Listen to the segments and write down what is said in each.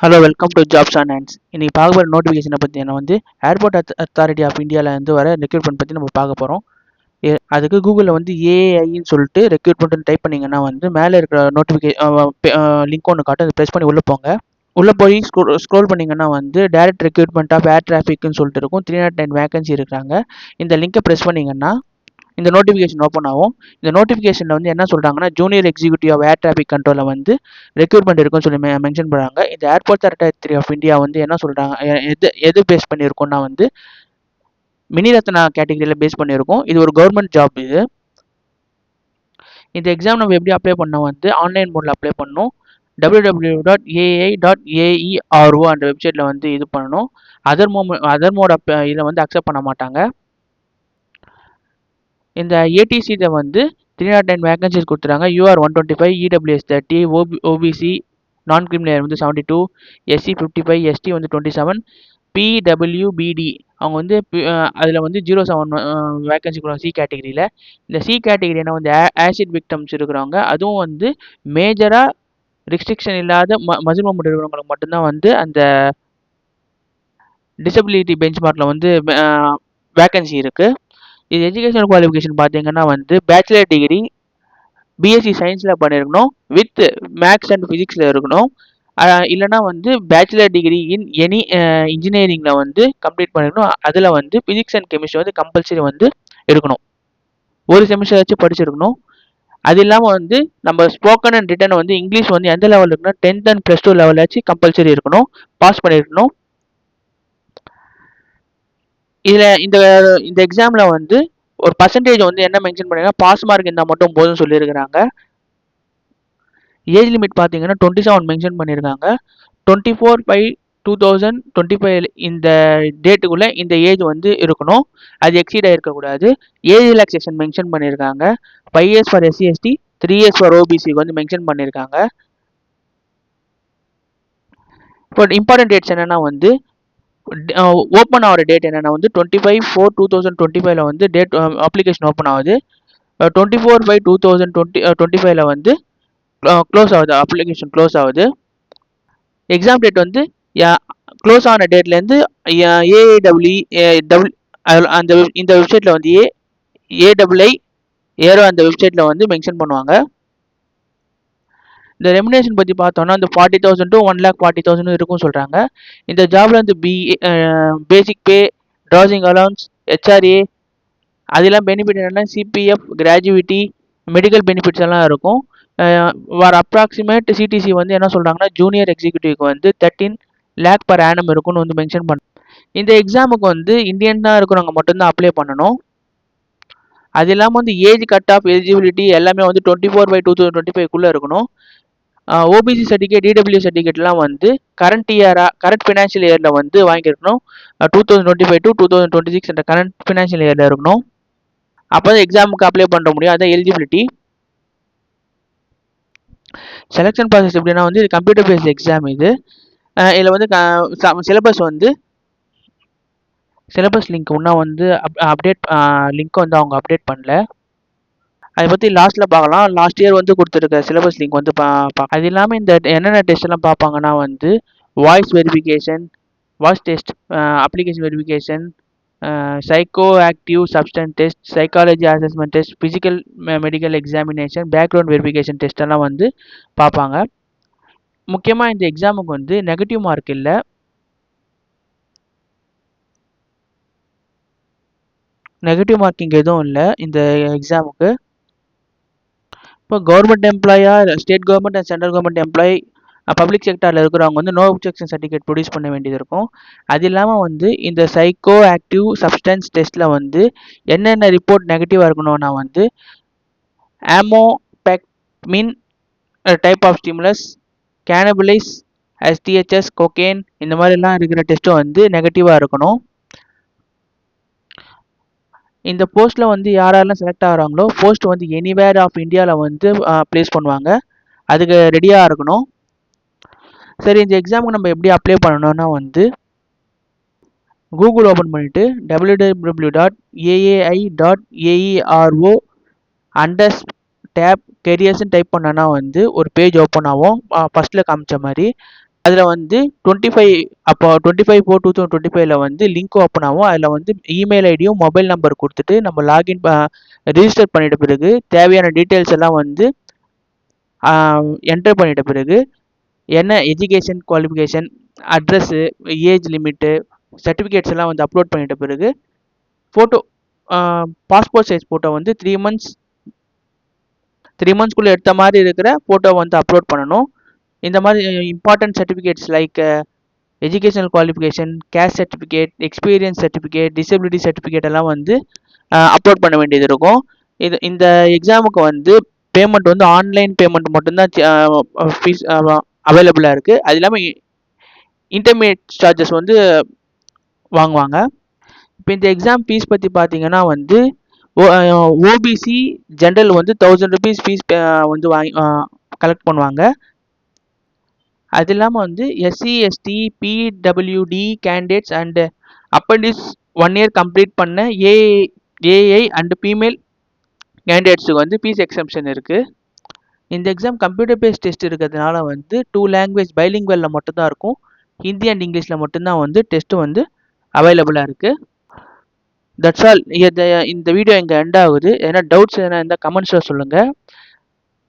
Hello welcome to jobs and hands. இன்னைக்கு பார்க்க போகிற நோட்டிஃபிகேஷனை பற்றி ஏர்போர்ட் அத்தாரிட்டி ஆஃப் இந்தியாவிலேருந்து வர ரெக்ரூட்மெண்ட் பற்றி நம்ம பார்க்க போகிறோம். அதுக்கு கூகுளில் ஏஐன்னு சொல்லிட்டு ரெக்ரூட்மெண்ட்னு டைப் பண்ணிங்கன்னா மேலே இருக்கிற லிங்க் ஒன்று காட்டும். அதை ப்ரெஸ் பண்ணி உள்ளே போங்க. உள்ளே போய் ஸ்க்ரோல் பண்ணிங்கன்னா டைரக்ட் ரெக்ரூட்மெண்ட் ஆஃப் ஏர் டிராஃபிக்னு சொல்லிட்டு இருக்கும். 309 வேகன்சி இருக்கிறாங்க. இந்த லிங்கை ப்ரெஸ் பண்ணிங்கன்னா இந்த நோட்டிஃபிகேஷன் ஓப்பன் ஆகும். இந்த நோட்டிஃபிகேஷனில் என்ன சொல்கிறாங்கன்னா junior executive of air traffic கண்ட்ரோலில் ரெக்ரூட்மெண்ட் இருக்குன்னு சொல்லி மென்ஷன் பண்ணுறாங்க. இந்த ஏர்போர்ட் அத்தாரிட்டி ஆஃப் இந்தியா என்ன சொல்கிறாங்க, எது பேஸ் பண்ணியிருக்கோம்னா மினிரத்னா கேட்டகரியில் பேஸ் பண்ணியிருக்கோம். இது ஒரு கவர்மெண்ட் ஜாப். இந்த எக்ஸாம் நம்ம எப்படி அப்ளை பண்ணோம் ஆன்லைன் மோடில் அப்ளை பண்ணணும். www.ai.aero அந்த வெப்சைட்டில் இது பண்ணணும். அதர் மோட் இதை அக்செப்ட் பண்ண மாட்டாங்க. இந்த ஏடிசியில் 309 வேகன்சிஸ் கொடுத்துறாங்க. UR 125, EWS 30, OBC non criminal 72, SC 55, ST 27, பிடபிள்யூபிடி அவங்க அதில் 07 வேகன்சி கொடுக்குறாங்க சி கேட்டகரியில். இந்த சி கேட்டகரி ஆசிட் விக்டம்ஸ் இருக்கிறவங்க, அதுவும் மேஜராக ரெஸ்ட்ரிக்ஷன் இல்லாத மசில் மூவ்மெண்ட் இருக்கிறவங்களுக்கு மட்டும்தான் அந்த டிசபிலிட்டி பெஞ்ச் மார்க்கில் வேகன்சி இருக்குது. இது எஜுகேஷனல் குவாலிஃபிகேஷன் பார்த்தீங்கன்னா பேச்சுலர் டிகிரி பிஎஸ்சி சயின்ஸில் பண்ணியிருக்கணும், வித் மேக்ஸ் அண்ட் ஃபிசிக்ஸில் இருக்கணும். இல்லைனா பேச்சுலர் டிகிரி இன் எனி இன்ஜினியரிங்கில் கம்ப்ளீட் பண்ணியிருக்கணும். அதில் ஃபிசிக்ஸ் அண்ட் கெமிஸ்ட்ரி கம்பல்சரி இருக்கணும். ஒரு செமிஸ்டர் வச்சு படிச்சிருக்கணும். அது இல்லாமல் நம்ம ஸ்போக்கன் அண்ட் ரிட்டன் இங்கிலீஷ் எந்த லெவலில் இருக்குன்னா 10th அண்ட் +2 லெவலாச்சு கம்பல்சரி இருக்கணும், பாஸ் பண்ணியிருக்கணும். இதில் இந்த எக்ஸாமில் ஒரு பர்சன்டேஜ் என்ன மென்ஷன் பண்ணிங்கன்னா பாஸ் மார்க் இருந்தால் மட்டும் போதும் சொல்லியிருக்கிறாங்க. ஏஜ் லிமிட் பார்த்தீங்கன்னா 27 மென்ஷன் பண்ணியிருக்காங்க. 24/5/2025 இந்த டேட்டுக்குள்ளே இந்த ஏஜ் இருக்கணும். அது எக்ஸீட் ஆகிருக்கக்கூடாது. ஏஜ் ரிலாக்ஸேஷன் மென்ஷன் பண்ணியிருக்காங்க. 5 years for SC ST, 3 years for ஓபிசிக்கு மென்ஷன் பண்ணியிருக்காங்க. இப்போ இம்பார்ட்டன்ட் டேட்ஸ் என்னென்னா ஓப்பன் ஆகிற டேட் என்னென்னா 25/4/2025 டேட் அப்ளிகேஷன் ஓப்பன் ஆகுது. 24/5/2025 க்ளோஸ் ஆகுது, அப்ளிகேஷன் க்ளோஸ் ஆகுது. எக்ஸாம் டேட் க்ளோஸ் ஆன டேட்லேருந்து அந்த இந்த வெப்சைட்டில் ஏஐஐ ஏரோ அந்த வெப்சைட்டில் மென்ஷன் பண்ணுவாங்க. இந்த ரெமுனேஷன் பற்றி பார்த்தோன்னா 40,000 to 1,40,000 இருக்கும் சொல்கிறாங்க. இந்த ஜாபில் பேசிக் பே, ட்ராசிங் அலவுன்ஸ், ஹெச்ஆர்ஏ அதெல்லாம் பெனிஃபிட் என்னென்னா சிபிஎஃப், கிராஜுவிட்டி, மெடிக்கல் பெனிஃபிட்ஸ் எல்லாம் இருக்கும். அப்ராக்சிமேட் சிடிசி என்ன சொல்கிறாங்கன்னா ஜூனியர் எக்ஸிக்யூட்டிவ்க்கு 13 lakh per annum இருக்குன்னு மென்ஷன் பண்ண. இந்த எக்ஸாமுக்கு இந்தியன் தான் இருக்கிறவங்க மட்டும்தான் அப்ளை பண்ணணும். அது இல்லாமல் ஏஜ் கட் ஆஃப் எலிஜிபிலிட்டி எல்லாமே 24/2025 இருக்கணும். ஓபிசி சர்டிஃபிகேட், இடபிள்யூ சர்டிஃபிகேட்லாம் கரண்ட் ஃபினான்ஷியல் இயரில் வாங்கியிருக்கணும். 2025 to 2026 என்ற கரண்ட் ஃபினான்ஷியல் இயரில் இருக்கணும். அப்போ தான் எக்ஸாமுக்கு அப்ளை பண்ண முடியும். அதான் எலிஜிபிலிட்டி. செலெக்ஷன் ப்ராசஸ் எப்படின்னா இது கம்ப்யூட்டர் பேஸ்ட் எக்ஸாம். இதில் சிலபஸ் லிங்க் இன்னும் அப்டேட் லிங்க் அவங்க அப்டேட் பண்ணல. அதை பற்றி லாஸ்ட்டில் பார்க்கலாம். லாஸ்ட் இயர் கொடுத்துருக்க சிலபஸ் லிங்க் அது இல்லாமல் இந்த என்னென்ன டெஸ்ட் எல்லாம் பார்ப்பாங்கன்னா voice verification, voice test, application verification, psycho active substance test, psychology assessment test, physical medical examination, background verification test எல்லாம் பார்ப்பாங்க. முக்கியமாக இந்த எக்ஸாமுக்கு நெகட்டிவ் மார்க் இல்லை. நெகட்டிவ் மார்க்கிங் எதுவும் இல்லை இந்த எக்ஸாமுக்கு. இப்போ கவர்மெண்ட் எம்ப்ளாயா, state government and central government employee, public செக்டாரில் இருக்கிறவங்க நோ அப்ஜெக்ஷன் சர்டிஃபிகேட் ப்ரொடியூஸ் பண்ண வேண்டியது இருக்கும். அது இல்லாமல் இந்த சைக்கோ ஆக்டிவ் சப்ஸ்டன்ஸ் டெஸ்ட்டில் என்னென்ன ரிப்போர்ட் நெகட்டிவாக இருக்கணும்னா ஆமோபெக்மின் டைப் ஆஃப் ஸ்டிமுலஸ், கேனபிளைஸ், எஸ்டிஹெச்எஸ், கொகேன் இந்த மாதிரிலாம் இருக்கிற டெஸ்ட்டும் நெகட்டிவாக இருக்கணும். இந்த போஸ்ட்டில் யாரெல்லாம் செலக்ட் ஆகிறாங்களோ போஸ்ட் எனிவேர் ஆஃப் இந்தியாவில் ப்ளேஸ் பண்ணுவாங்க. அதுக்கு ரெடியாக இருக்கணும். சரி, இந்த எக்ஸாமுக்கு நம்ம எப்படி அப்ளை பண்ணணும்னா கூகுள் ஓப்பன் பண்ணிவிட்டு www.ai.aero /tab careersன்னு டைப் பண்ணோன்னா ஒரு பேஜ் ஓப்பன் ஆகும். ஃபஸ்ட்டில் காமிச்ச மாதிரி அதில் வந்து 25 அப்போ 25/4/2025 வந்து லிங்க் ஓப்பன் ஆகும். அதில் வந்து இமெயில் ஐடியும் மொபைல் நம்பர் கொடுத்துட்டு நம்ம லாகின் ரிஜிஸ்டர் பண்ணிட்ட பிறகு தேவையான டீட்டெயில்ஸ் எல்லாம் வந்து என்டர் பண்ணிட்ட பிறகு என்ன education qualification, address, age limit, certificates எல்லாம் வந்து அப்லோட் பண்ணிட்ட பிறகு ஃபோட்டோ பாஸ்போர்ட் சைஸ் ஃபோட்டோ வந்து 3 மந்த்ஸ்க்குள்ளே எடுத்த மாதிரி இருக்கிற ஃபோட்டோ வந்து அப்லோட் பண்ணணும். இந்த மாதிரி important certificates like educational qualification, caste certificate, experience certificate, disability certificate எல்லாம் வந்து அப்லோட் பண்ண வேண்டியது இருக்கும். இந்த எக்ஸாமுக்கு வந்து பேமெண்ட் வந்து ஆன்லைன் பேமெண்ட் மட்டும்தான் ஃபீஸ் அவைலபிளாக இருக்குது. அது இல்லாமல் இன்டர்மீடியட் சார்ஜஸ் வந்து வாங்குவாங்க. இப்போ இந்த எக்ஸாம் ஃபீஸ் பற்றி பார்த்தீங்கன்னா வந்து ஓபிசி ஜென்ரல் வந்து 1000 rupees ஃபீஸ் வந்து கலெக்ட் பண்ணுவாங்க. அது இல்லாமல் வந்து எஸ்சி, எஸ்டி, பிடபிள்யூடி candidates and apprentice 1 year complete பண்ண ஏஐ அண்ட் ஃபீமேல் கேண்டிடேட்ஸுக்கு வந்து ஃபீஸ் எக்ஸம்ஷன் இருக்குது. இந்த எக்ஸாம் கம்ப்யூட்டர் பேஸ்ட் டெஸ்ட் இருக்கிறதுனால வந்து 2 language பைலிங்குவலில் மட்டும்தான் இருக்கும். ஹிந்தி அண்ட் இங்கிலீஷில் மட்டும்தான் வந்து டெஸ்ட்டு வந்து அவைலபிளாக இருக்குது. That's all. இந்த வீடியோ இங்கே எண்ட் ஆகுது. ஏன்னா டவுட்ஸ் எதனா இருந்தால் கமெண்ட்ஸில் சொல்லுங்கள்.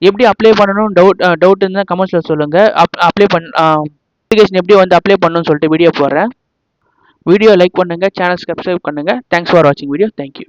எப்படி அப்ளை பண்ணணும் டவுட் இருந்தால் கமெண்ட்ஸில் சொல்லுங்கள். அப்ளிகேஷன் எப்படி வந்து அப்ளை பண்ணணும்னு சொல்லிட்டு வீடியோ போடுறேன். வீடியோ லைக் பண்ணுங்கள், சேனல் சப்ஸ்கிரைப் பண்ணுங்கள். தேங்க்ஸ் ஃபார் வாட்சிங் வீடியோ. தேங்க்யூ.